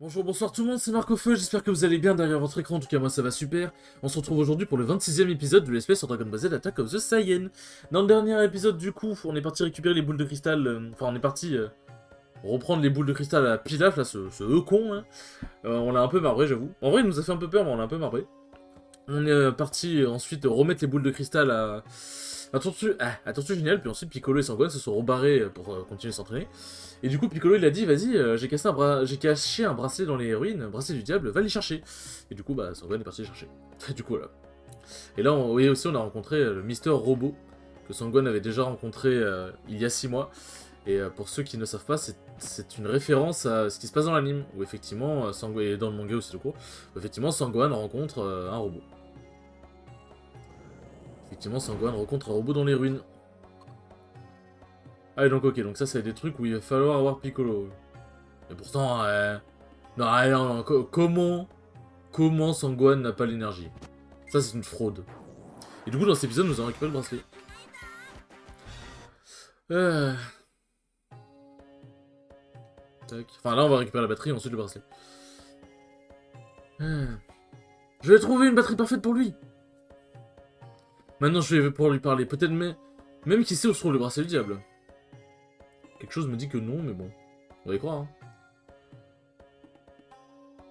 Bonjour, bonsoir tout le monde, c'est Marc au Feu, j'espère que vous allez bien derrière votre écran, en tout cas moi ça va super. On se retrouve aujourd'hui pour le 26e épisode de l'espèce sur Dragon Ball Z Attack of the Saiyan. Dans le dernier épisode du coup, on est parti récupérer les boules de cristal, enfin on est parti reprendre les boules de cristal à Pilaf, là, ce con là. On l'a un peu marbré j'avoue. En vrai il nous a fait un peu peur mais on l'a un peu marbré. On est parti ensuite remettre les boules de cristal à Tortue Géniale, puis ensuite Piccolo et Sangohan se sont rebarrés pour continuer à s'entraîner. Et du coup Piccolo il a dit vas-y j'ai caché un bracelet dans les ruines, un bracelet du diable, va les chercher. Et du coup bah Sangohan est parti les chercher. Du coup voilà. Et là oui, aussi on a rencontré le Mister Robot, que Sangohan avait déjà rencontré il y a 6 mois. Et pour ceux qui ne savent pas, c'est une référence à ce qui se passe dans l'anime, où effectivement, et dans le manga aussi, du coup, où effectivement Sangohan rencontre un robot. Effectivement, Sangohan rencontre un robot dans les ruines. Ah, et donc ok, donc ça c'est des trucs où il va falloir avoir Piccolo. Et pourtant, non, non, non, comment Sangohan n'a pas l'énergie? Ça c'est une fraude. Et du coup, dans cet épisode, nous avons récupéré le bracelet. Euh... Tac. Enfin, là, on va récupérer la batterie et ensuite le bracelet. Je vais trouver une batterie parfaite pour lui. Maintenant, je vais pouvoir lui parler. Peut-être même qui sait où se trouve le bracelet du diable. Quelque chose me dit que non, mais bon. On va y croire. Hein.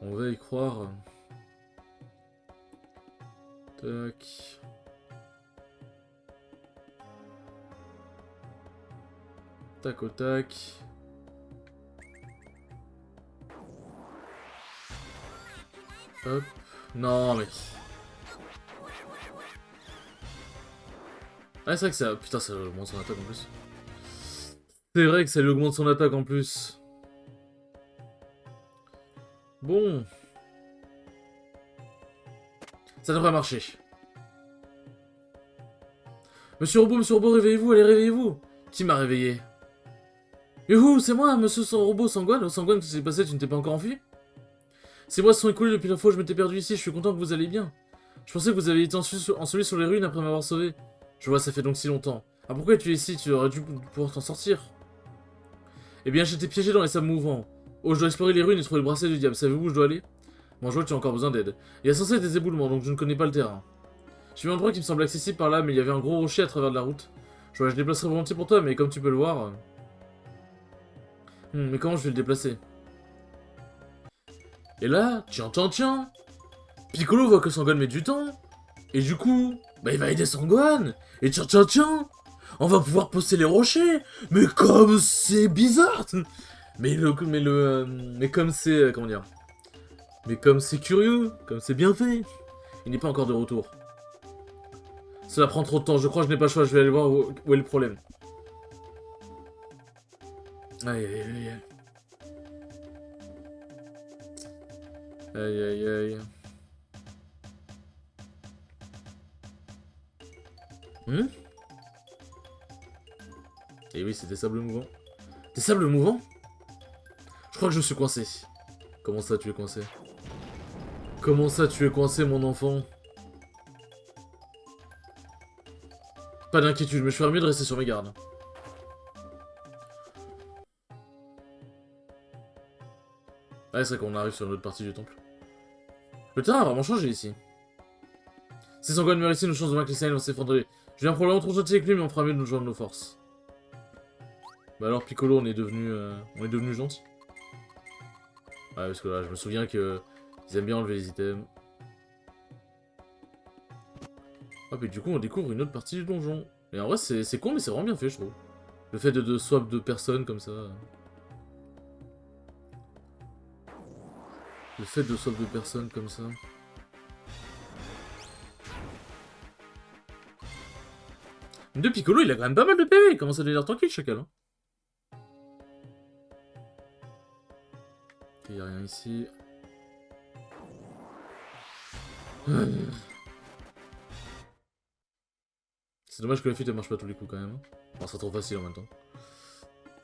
On va y croire. Tac. Tac au tac. Hop. Non, mais... Ah, c'est vrai que ça... Putain, ça augmente son attaque en plus. C'est vrai que ça lui augmente son attaque en plus. Bon. Ça devrait marcher. Monsieur Robot, réveillez-vous, allez, réveillez-vous. Qui m'a réveillé? Youhou, c'est moi, monsieur son robot Sangohan. Sangohan, qu'est-ce qui s'est passé? Tu ne t'es pas encore enfui? Ces mois se sont écoulés depuis la fois où je m'étais perdu ici, je suis content que vous allez bien. Je pensais que vous avez été enseveli sur les ruines après m'avoir sauvé. Je vois, ça fait donc si longtemps. Ah, pourquoi tu es ici? Tu aurais dû pouvoir t'en sortir. Eh bien, j'étais piégé dans les sables mouvants. Oh, je dois explorer les ruines et trouver le bracelet du diable. Savez-vous où je dois aller? Bon, je vois que tu as encore besoin d'aide. Il y a censé être des éboulements, donc je ne connais pas le terrain. J'ai vu un endroit qui me semble accessible par là, mais il y avait un gros rocher à travers de la route. Je vois, je déplacerai volontiers pour toi, mais comme tu peux le voir... mais comment je vais le déplacer? Et là, tiens, Piccolo voit que Sangohan met du temps, et du coup, bah il va aider Sangohan, et tiens, on va pouvoir poster les rochers. Mais comme c'est bizarre. Mais comme c'est, comment dire, mais comme c'est curieux, comme c'est bien fait. Il n'est pas encore de retour. Cela prend trop de temps, je crois que je n'ai pas le choix, je vais aller voir où est le problème. Aïe aïe aïe aïe. Aïe aïe aïe. Et oui, c'est des sables mouvants. Des sables mouvants? Je crois que je suis coincé. Comment ça, tu es coincé? Comment ça, tu es coincé, mon enfant? Pas d'inquiétude, mais je ferais mieux de rester sur mes gardes. Ah, c'est vrai qu'on arrive sur une autre partie du temple. Le terrain a vraiment changé ici. Si Sangohan meurt ici, nos chances de vaincre les Saiyans vont s'effondrer. Je viens probablement trop gentil avec lui, mais on fera mieux de nous joindre nos forces. Bah alors, Piccolo, on est devenu gentil. Ouais, parce que là, je me souviens que ils aiment bien enlever les items. Hop, et du coup, on découvre une autre partie du donjon. Et en vrai, c'est con, mais c'est vraiment bien fait, je trouve. Le fait de swap de personnes comme ça. Le fait de swap de personnes comme ça. De Piccolo, il a quand même pas mal de PV. Il commence à devenir tranquille, chacal. Hein. Ok, y'a rien ici. C'est dommage que la fuite elle marche pas tous les coups quand même. Bon, ça serait trop facile en même temps.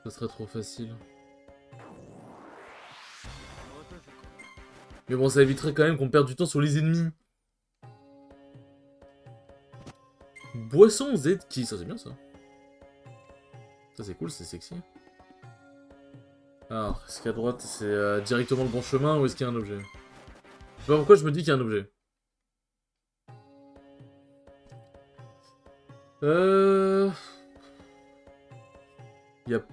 Ça serait trop facile. Mais bon, ça éviterait quand même qu'on perde du temps sur les ennemis. Boisson Z-Ki, ça c'est bien ça. Ça c'est cool, c'est sexy. Alors, est-ce qu'à droite, c'est directement le bon chemin ou est-ce qu'il y a un objet? Je sais pas pourquoi je me dis qu'il y a un objet. Il y a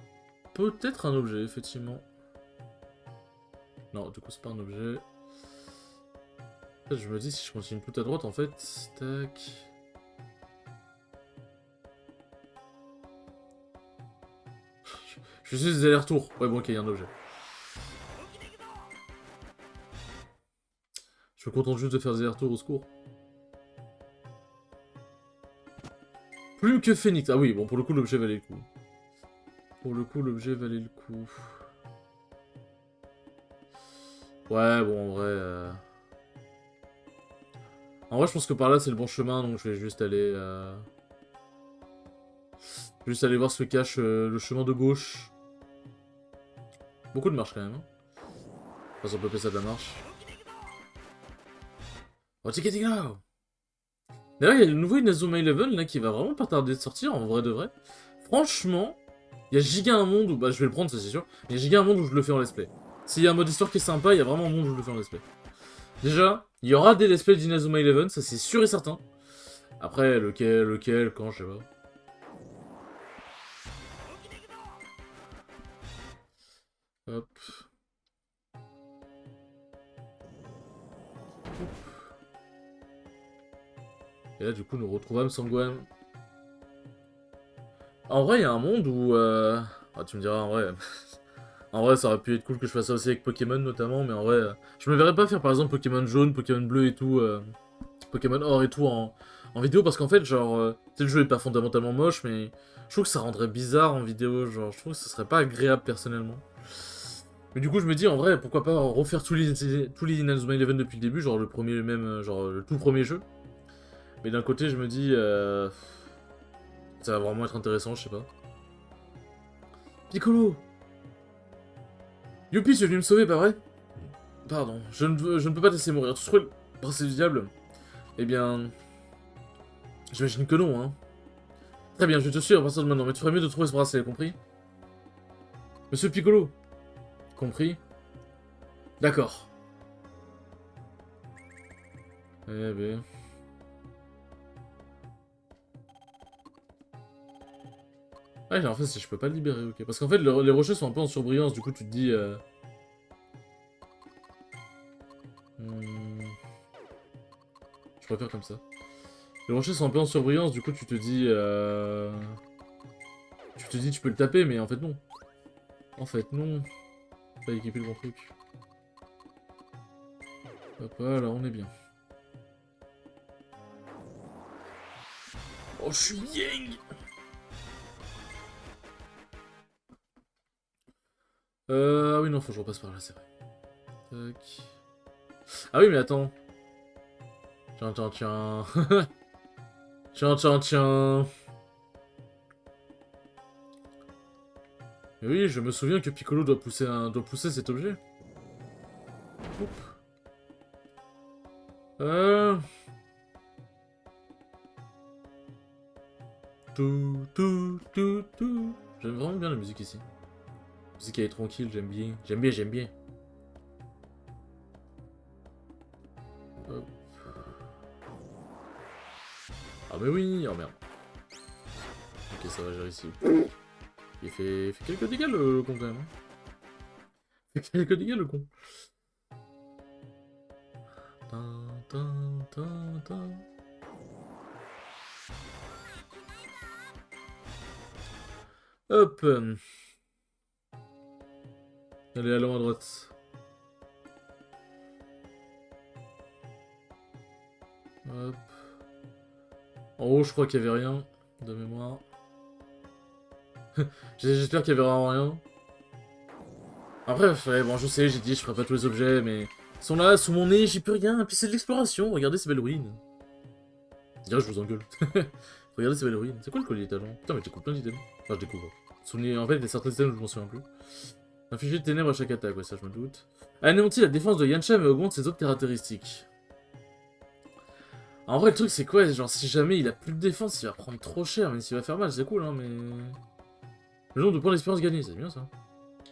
peut-être un objet, effectivement. Non, du coup, c'est pas un objet. En fait, je me dis, si je continue tout à droite, en fait... Tac... Je suis des allers-retours. Ouais, bon, ok, il y a un objet. Je me contente juste de faire des allers-retours au secours. Plume que Phoenix. Ah oui, bon, pour le coup, l'objet valait le coup. Pour le coup, l'objet valait le coup. Ouais, bon, en vrai... En vrai, je pense que par là, c'est le bon chemin, donc je vais juste aller... Juste aller voir ce que cache le chemin de gauche. Beaucoup de marche, quand même. Hein. Enfin, si on peut appeler ça de la marche. Oh, Tiketigo! D'ailleurs, il y a le nouveau Inazuma Eleven, là, qui va vraiment pas tarder de sortir, en vrai de vrai. Franchement, il y a giga un monde où... Bah, je vais le prendre, ça c'est sûr. Il y a giga un monde où je le fais en let's play. S'il y a un mode histoire qui est sympa, il y a vraiment un monde où je le fais en let's play. Déjà, il y aura des let's play d'Inazuma Eleven, ça c'est sûr et certain. Après, lequel, quand, je sais pas. Hop. Et là, du coup, nous retrouvons Sangwan. En vrai, il y a un monde où... Ah, tu me diras, en vrai... En vrai, ça aurait pu être cool que je fasse ça aussi avec Pokémon, notamment, mais en vrai... Je me verrais pas faire, par exemple, Pokémon jaune, Pokémon bleu et tout... Pokémon or et tout en vidéo, parce qu'en fait, genre... tu sais, le jeu est pas fondamentalement moche, mais... Je trouve que ça rendrait bizarre en vidéo, genre... Je trouve que ça serait pas agréable, personnellement. Mais du coup, je me dis, en vrai, pourquoi pas refaire tous les Inazuma Eleven depuis le début, genre le premier, même... Genre, le tout premier jeu. Mais d'un côté, je me dis... Ça va vraiment être intéressant, je sais pas. Piccolo! Youpi, tu es venu me sauver, pas vrai? Pardon, je ne peux pas te laisser mourir. Tu trouves le bracelet du diable? Eh bien... J'imagine que non, hein. Très bien, je te suis à partir de maintenant, mais tu ferais mieux de trouver ce bracelet, compris? Monsieur Piccolo? Compris? D'accord. Eh ben... Ah, en fait, je peux pas le libérer, ok. Parce qu'en fait, les rochers sont un peu en surbrillance, du coup, tu te dis... Je préfère comme ça. Les rochers sont un peu en surbrillance, du coup, tu te dis... Tu te dis, tu peux le taper, mais en fait, non. En fait, non. Pas équipé le bon truc. Hop, là, on est bien. Oh, je suis bien! Ah oui, non, faut que je repasse par là, c'est vrai. Tac. Ah oui, mais attends. Tiens, tiens, tiens. Tiens, tiens, tiens. Mais oui, je me souviens que Piccolo doit pousser cet objet. Oup. Tout, tout, tout, tout. J'aime vraiment bien la musique ici. La musique elle est tranquille, j'aime bien. J'aime bien, j'aime bien. Hop. Ah mais oui, oh merde. Ok, ça va, j'ai réussi. Il fait quelques dégâts le con quand même. Hein. Il fait quelques dégâts le con. Tin, tin, tin, tin. Hop. Allez, allons à droite. Hop. En haut, je crois qu'il y avait rien de mémoire. J'espère qu'il y avait vraiment rien. Après, ouais, bon, je sais, j'ai dit, je ferai pas tous les objets, mais... Ils sont là, sous mon nez, j'y peux rien, et puis c'est de l'exploration, regardez ces belles ruines. D'ailleurs, je vous engueule. Regardez ces belles ruines. C'est quoi le collier talent? Putain, mais je découvre plein d'items. Enfin, je découvre. Souvenez, en fait, il y a certains items, je m'en souviens plus. Infliger de ténèbres à chaque attaque, ouais, ça je me doute. Anéantit la défense de Yancha, mais augmente ses autres caractéristiques. En vrai, le truc, c'est quoi? Genre, si jamais il a plus de défense, il va prendre trop cher, mais s'il va faire mal, c'est cool, hein, mais... Le nombre de points d'expérience gagnés, c'est bien ça.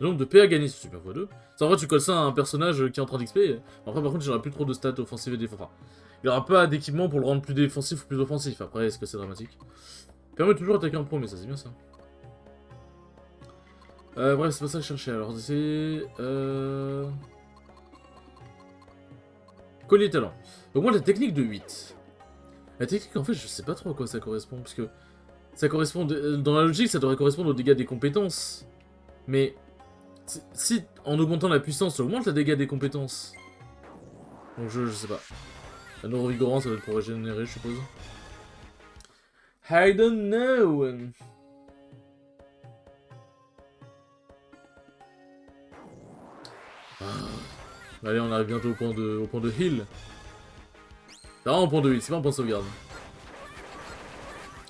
Le nombre de PA gagnés, c'est super x2. En vrai, tu colles ça à un personnage qui est en train d'XP. Après, par contre, j'aurai plus trop de stats offensives et défensives. Enfin, il n'y aura pas d'équipement pour le rendre plus défensif ou plus offensif. Après, est-ce que c'est dramatique? Permet toujours d'attaquer en premier, ça c'est bien ça. Bref, c'est pas ça que je cherchais. Alors, c'est... Collier talent. Augmente la technique de 8. La technique, en fait, je sais pas trop à quoi ça correspond. Parce que ça correspond... Dans la logique, ça devrait correspondre aux dégâts des compétences. Mais... Si, en augmentant la puissance, ça augmente les dégâts des compétences. Donc je sais pas. La neuro-vigorance, ça doit être pour régénérer, je suppose. I don't know. Allez, on arrive bientôt au point de heal. C'est vraiment au point de heal, c'est pas un point de sauvegarde.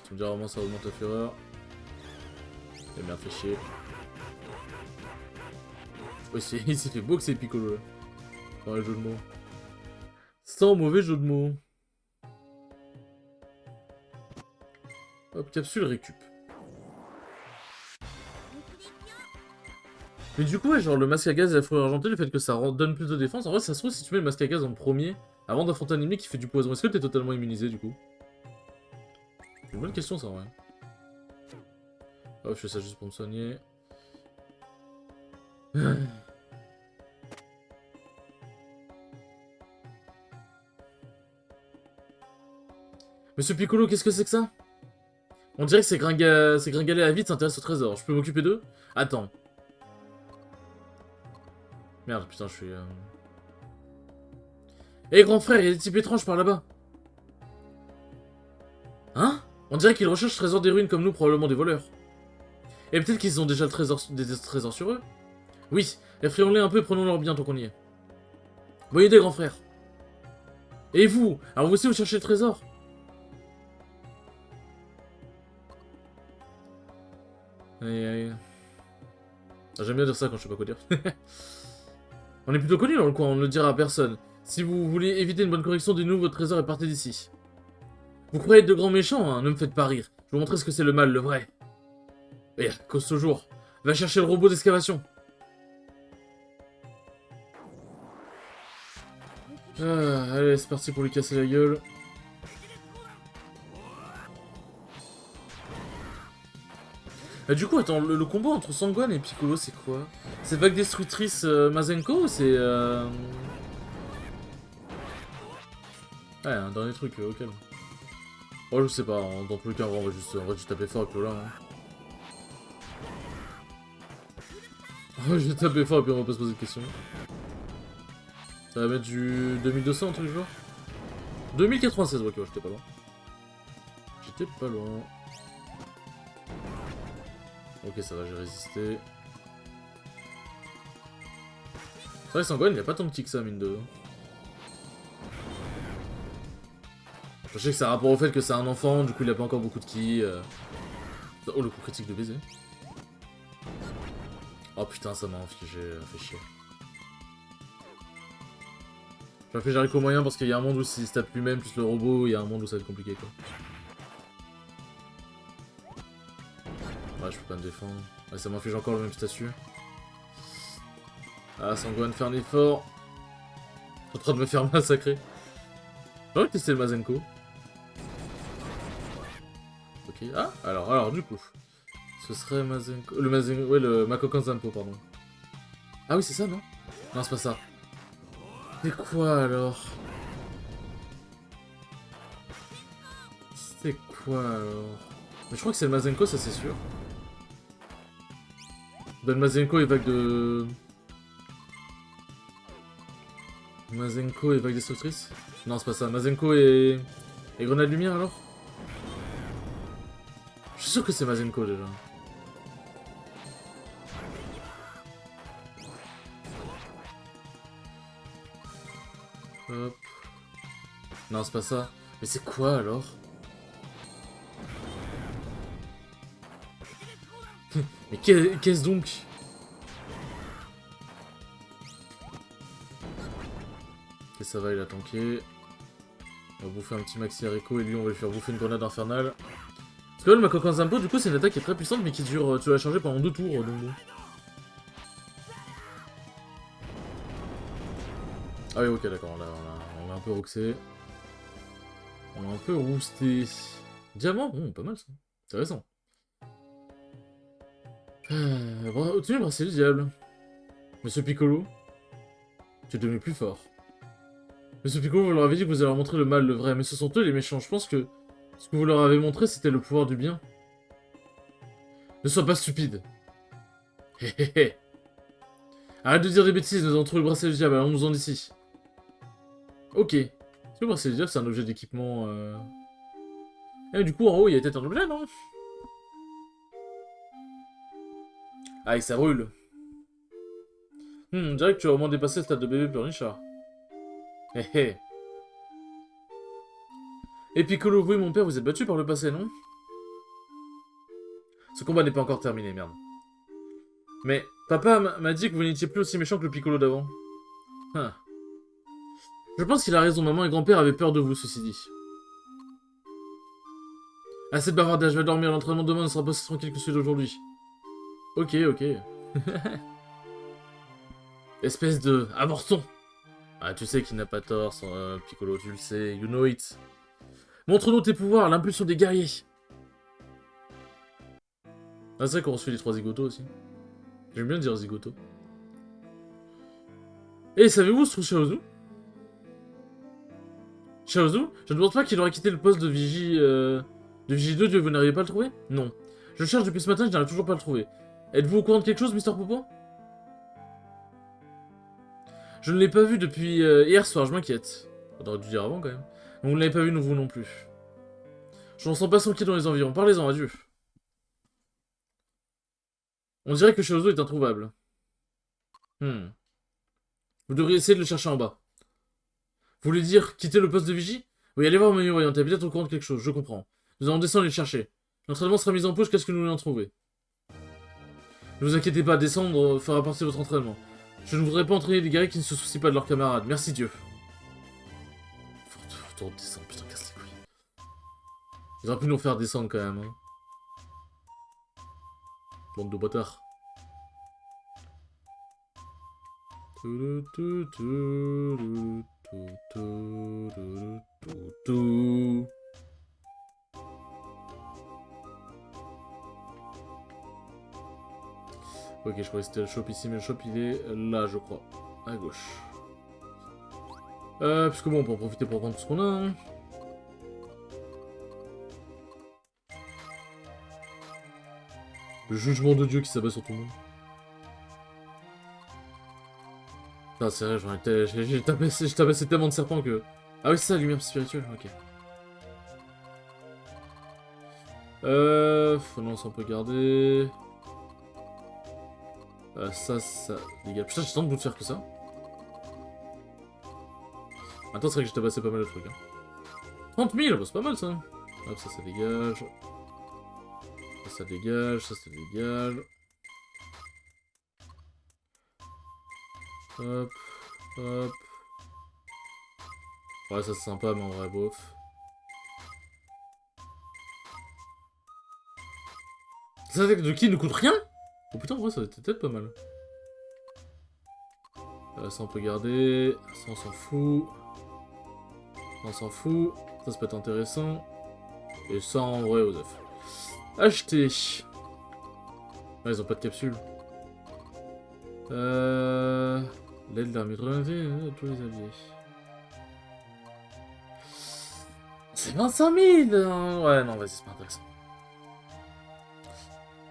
Tu me diras vraiment ça augmente la fureur. Et merde, fait chier. Ouais, il s'est fait boxer Piccolo là. Dans les jeux de mots. Sans mauvais jeu de mots. Hop, capsule récup. Mais du coup, ouais, genre le masque à gaz et la fourrure argentée, le fait que ça donne plus de défense, en vrai, ça se trouve, si tu mets le masque à gaz en premier, avant d'affronter un ennemi qui fait du poison, est-ce que t'es totalement immunisé du coup? C'est une bonne question ça, en vrai. Hop, je fais ça juste pour me soigner. Monsieur Piccolo, qu'est-ce que c'est que ça? On dirait que c'est Gringalet à vide s'intéresse au trésor. Je peux m'occuper d'eux? Attends. Merde, putain, je suis... Eh grand frère, il y a des types étranges par là-bas. Hein? On dirait qu'ils recherchent le trésor des ruines comme nous, probablement des voleurs. Et peut-être qu'ils ont déjà des trésors sur eux? Oui, effrayons-les un peu et prenons leur bien tant qu'on y est. Bonne idée, grand frère. Et vous? Alors vous aussi vous cherchez le trésor? Aïe aïe. Ah, j'aime bien dire ça quand je sais pas quoi dire. On est plutôt connus dans le coin, on ne le dira à personne. Si vous voulez éviter une bonne correction des nouveaux trésors et partez d'ici. Vous croyez être de grands méchants, hein? Ne me faites pas rire. Je vais vous montrer ce que c'est le mal, le vrai. Eh, cause ce jour. Va chercher le robot d'excavation. Ah, allez, c'est parti pour lui casser la gueule. Ah, du coup, attends, le combat entre Sangwan et Piccolo, c'est quoi? C'est vague destructrice Mazenko ou c'est... Ouais, un dernier truc, ok. Oh, je sais pas, dans tous les cas, on va juste taper fort et puis voilà. Hein. Je vais taper fort et puis on va pas se poser de questions. Ça va mettre du 2200, un truc du genre 2096, ok, ouais, j'étais pas loin. J'étais pas loin. Ok, ça va, j'ai résisté. C'est vrai, Sangwan, il a pas tant de ki que ça, mine de... Je sais que ça a rapport au fait que c'est un enfant, du coup il a pas encore beaucoup de ki. Oh, le coup critique de baiser. Oh putain, ça m'a infligé, fait chier. J'ai fait Jericho moyen parce qu'il y a un monde où s'il se tape lui-même plus le robot, il y a un monde où ça va être compliqué quoi. Ouais, je peux pas me défendre. Ouais, ça m'inflige encore le même statut. Ah, Sangwan, faire un effort. En train de me faire massacrer. J'ai envie de tester le Mazenko. Ok, ah, alors du coup. Ce serait Mazenko... Le Mazenko... Ouais, le Makokan Zanpo, pardon. Ah oui, c'est ça, non? Non, c'est pas ça. C'est quoi, alors? C'est quoi, alors? Mais je crois que c'est le Mazenko, ça c'est sûr. Ben, Mazenko est vague de... Mazenko est vague destructrice? Non, c'est pas ça. Mazenko et grenade lumière, alors? Je suis sûr que c'est Mazenko, déjà. Hop. Non, c'est pas ça. Mais c'est quoi, alors? Mais qu'est-ce donc? Ok, ça va, il a tanké. On va bouffer un petit Maxi Hareko et lui, on va lui faire bouffer une grenade infernale. Parce que là, le Makokan Zanpo, du coup, c'est une attaque qui est très puissante mais qui dure. Tu vas la charger pendant 2 tours, donc bon. Ah oui, ok, d'accord, on l'a un peu roxé. On l'a un peu rousté. Diamant, pas mal ça. Intéressant. Obtenu le bracelet du diable. Monsieur Piccolo, tu es devenu plus fort. Monsieur Piccolo, vous leur avez dit que vous allez leur montrer le mal, le vrai, mais ce sont eux les méchants. Je pense que ce que vous leur avez montré, c'était le pouvoir du bien. Ne sois pas stupide. Hé hé hé. Arrête de dire des bêtises, nous avons trouvé le bracelet du diable, allons-nous-en d'ici. Ok. Est-ce que le bracelet du diable, c'est un objet d'équipement Eh, du coup, en haut, il y a peut-être un objet, non? Ah, et ça brûle. On dirait que tu as au moins dépassé le stade de bébé pleurnichard. Hé hé. Et Piccolo, vous et mon père, vous êtes battus par le passé, non? Ce combat n'est pas encore terminé, merde. Mais papa m'a dit que vous n'étiez plus aussi méchant que le Piccolo d'avant. Hein. Je pense qu'il a raison, maman et grand-père avaient peur de vous, ceci dit. Assez de bavardage, je vais dormir, l'entraînement demain ne sera pas aussi tranquille que celui d'aujourd'hui. Ok, ok. Espèce de avorton. Ah, tu sais qu'il n'a pas tort, Piccolo, tu le sais, you know it. Montre-nous tes pouvoirs, l'impulsion des guerriers. Ah, c'est vrai qu'on reçoit les 3 zigotos aussi. J'aime bien dire zigoto. Et savez-vous où se trouve Chaozu? Chaozu? Je ne pense pas qu'il aurait quitté le poste de vigie... De vigie 2, vous n'arrivez pas à le trouver? Non. Je le cherche depuis ce matin, je n'arrive toujours pas à le trouver. Êtes-vous au courant de quelque chose, Mister Popo? Je ne l'ai pas vu depuis hier soir, je m'inquiète. Faudrait dû dire avant quand même. Vous ne l'avez pas vu, nous vous non plus. Je n'en sens pas son pied dans les environs. Parlez-en, adieu. On dirait que Chaozu est introuvable. Vous devriez essayer de le chercher en bas. Vous voulez dire quitter le poste de vigie? Oui, allez voir Manu Voyant, t'es peut-être au courant de quelque chose, je comprends. Nous allons descendre et le chercher. L'entraînement sera mis en pause, qu'est-ce que nous l'ayons trouvé? Ne vous inquiétez pas, descendre fera partie de votre entraînement. Je ne voudrais pas entraîner des guerriers qui ne se soucient pas de leurs camarades, merci Dieu. Faut descendre, putain, casse les couilles. Ils auraient pu nous faire descendre quand même, hein. Bande de bâtards. Ok, je croyais que c'était le shop ici, mais le shop il est là, je crois. À gauche. Puisque bon, on peut en profiter pour prendre tout ce qu'on a, hein. Le jugement de Dieu qui s'abat sur tout le monde. Ah, c'est vrai, j'ai tabassé tellement de serpents que... Ah oui, c'est ça, lumière spirituelle, ok. Non, ça on peut garder... ça dégage. Putain, j'ai tant de bout de faire que ça. Attends, c'est vrai que j'ai tabassé pas mal de trucs, hein. 30 000, bah, c'est pas mal, ça. Hop, ça dégage. Ça dégage, ça dégage. Hop, hop. Ouais, ça c'est sympa, mais en vrai, bof. Ça de qui ne coûte rien? Oh putain, en vrai, ça va être peut-être pas mal. Ça on peut garder. Ça on s'en fout. On s'en fout. Ça peut être intéressant. Et ça en vrai, aux œufs. Acheter. Ah, ils ont pas de capsule. L'aide de l'armée de relever tous les alliés. C'est 25 000 hein. Ouais, non, vas-y, c'est pas intéressant.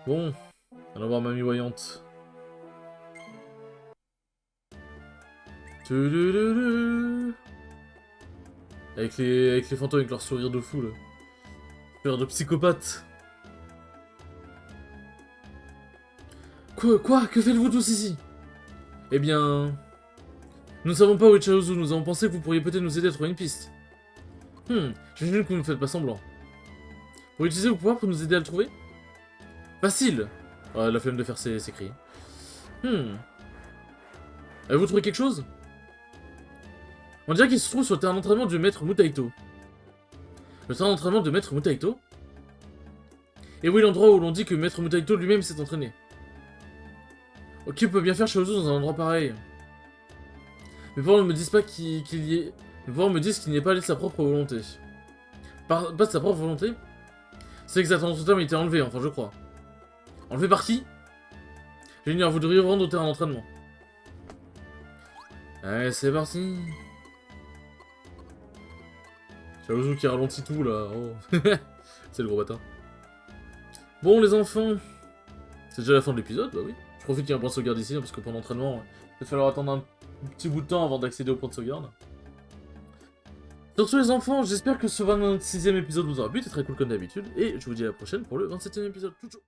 Bon, allons voir Mamie Voyante. Avec les fantômes, avec leur sourire de fou, là. Sourire de psychopathe. Quoi? Que faites-vous tous ici? Eh bien... Nous ne savons pas où est Chaozu, nous avons pensé que vous pourriez peut-être nous aider à trouver une piste. J'imagine que vous ne faites pas semblant. Pour utiliser vos pouvoirs pour nous aider à le trouver? Facile! La flemme de faire ses cris. Avez-vous trouvé quelque chose? On dirait qu'il se trouve sur le terrain d'entraînement du maître Mutaito. Le terrain d'entraînement de maître Mutaito? Et oui, l'endroit où l'on dit que maître Mutaito lui-même s'est entraîné. Ok, on peut bien faire Chaozu dans un endroit pareil. Mes parents ne me disent pas qu'il y ait... Mes parents me disent qu'il n'y ait pas allé de sa propre volonté. Pas de sa propre volonté? C'est exactement, son terme a été enlevé, enfin je crois. Enlevé par qui? Junior, vous devriez vous rendre au terrain d'entraînement. Allez, c'est parti. Chaozu qui ralentit tout là. Oh. C'est le gros bâtard. Bon les enfants. C'est déjà la fin de l'épisode, bah oui. Je profite qu'il y ait un point de sauvegarde ici, hein, parce que pour l'entraînement, il va falloir attendre un petit bout de temps avant d'accéder au point de sauvegarde. Sur ce les enfants, j'espère que ce 26e épisode vous aura plu, c'est très cool comme d'habitude, et je vous dis à la prochaine pour le 27e épisode. Tchou tchou.